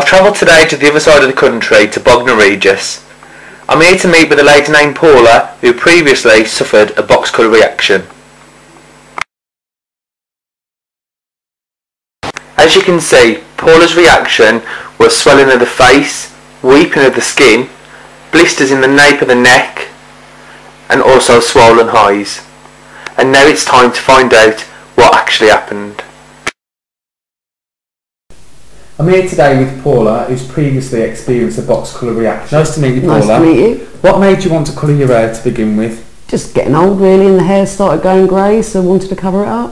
travelled today to the other side of the country to Bognor Regis. I'm here to meet with a lady named Paula who previously suffered a box colour reaction. As you can see, Paula's reaction was swelling of the face, weeping of the skin, blisters in the nape of the neck and also swollen eyes. And now it's time to find out what actually happened. I'm here today with Paula, who's previously experienced a box colour reaction. Nice to meet you, Paula. Nice to meet you. What made you want to colour your hair to begin with? Just getting old really, and the hair started going grey, so I wanted to cover it up.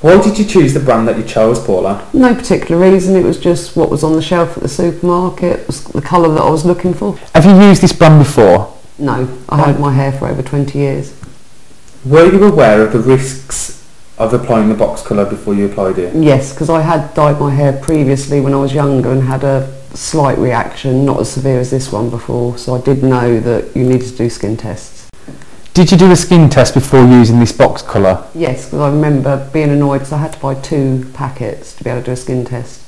Why did you choose the brand that you chose, Paula? No particular reason, it was just what was on the shelf at the supermarket. It was the colour that I was looking for. Have you used this brand before? No, I had my hair for over 20 years. Were you aware of the risks of applying the box colour before you applied it? Yes, because I had dyed my hair previously when I was younger and had a slight reaction, not as severe as this one before, so I did know that you needed to do skin tests. Did you do a skin test before using this box colour? Yes, because I remember being annoyed because I had to buy 2 packets to be able to do a skin test.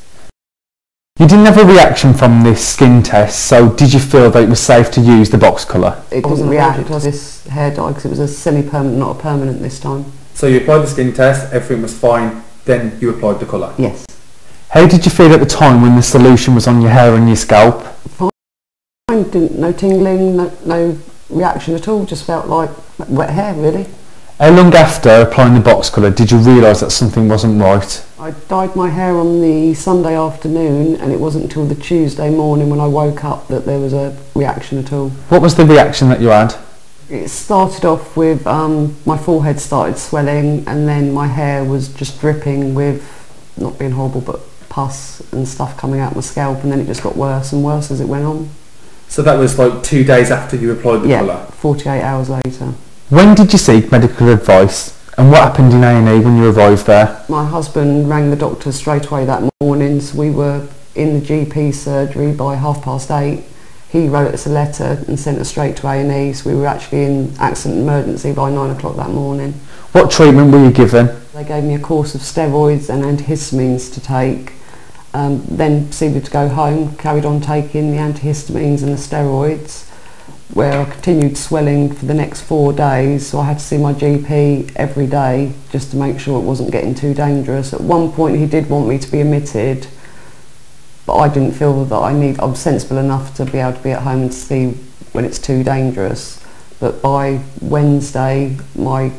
You didn't have a reaction from this skin test, so did you feel that it was safe to use the box colour? It didn't react to this hair dye because it was a semi-permanent, not a permanent this time. So you applied the skin test, everything was fine, then you applied the colour? Yes. How did you feel at the time when the solution was on your hair and your scalp? Fine, no tingling, no reaction at all, just felt like wet hair really. How long after applying the box colour did you realise that something wasn't right? I dyed my hair on the Sunday afternoon and it wasn't until the Tuesday morning when I woke up that there was a reaction at all. What was the reaction that you had? It started off with my forehead started swelling and then my hair was just dripping with, not being horrible, but pus and stuff coming out my scalp, and then it just got worse and worse as it went on. So that was like 2 days after you applied the colour? Yeah, 48 hours later. When did you seek medical advice and what happened in A&E when you arrived there? My husband rang the doctor straight away that morning, so we were in the GP surgery by 8:30. He wrote us a letter and sent us straight to A&E, so we were actually in accident emergency by 9 o'clock that morning. What treatment were you given? They gave me a course of steroids and antihistamines to take, then proceeded to go home, carried on taking the antihistamines and the steroids, where I continued swelling for the next 4 days, so I had to see my GP every day just to make sure it wasn't getting too dangerous. At one point he did want me to be admitted, but I didn't feel that I'm sensible enough to be able to be at home and see when it's too dangerous. But by Wednesday my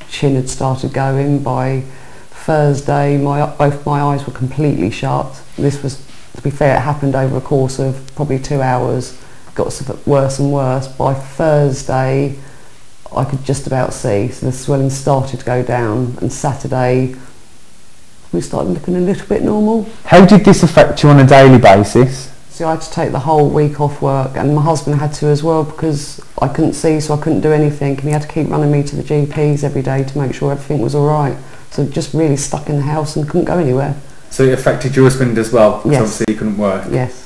chin had started going. By Thursday both my eyes were completely shut. This was, to be fair, it happened over a course of probably 2 hours. Got worse and worse. By Thursday I could just about see, so the swelling started to go down, and Saturday we started looking a little bit normal. How did this affect you on a daily basis? So I had to take the whole week off work, and my husband had to as well because I couldn't see, so I couldn't do anything, and he had to keep running me to the GPs every day to make sure everything was alright. So just really stuck in the house and couldn't go anywhere. So it affected your husband as well, because yes. obviously he couldn't work? Yes.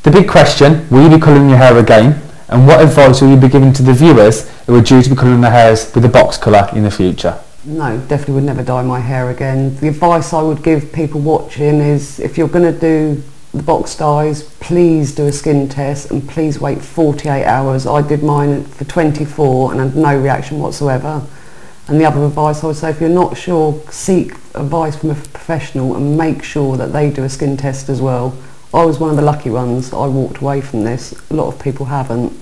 The big question, will you be colouring your hair again? And what advice will you be giving to the viewers who are due to be colouring their hairs with a box colour in the future? No, definitely would never dye my hair again. The advice I would give people watching is, if you're going to do the box dyes, please do a skin test and please wait 48 hours. I did mine for 24 and had no reaction whatsoever. And the other advice I would say, if you're not sure, seek advice from a professional and make sure that they do a skin test as well. I was one of the lucky ones. I walked away from this. A lot of people haven't.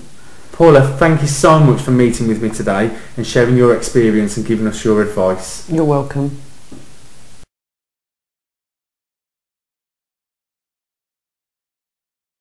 Paula, thank you so much for meeting with me today and sharing your experience and giving us your advice. You're welcome.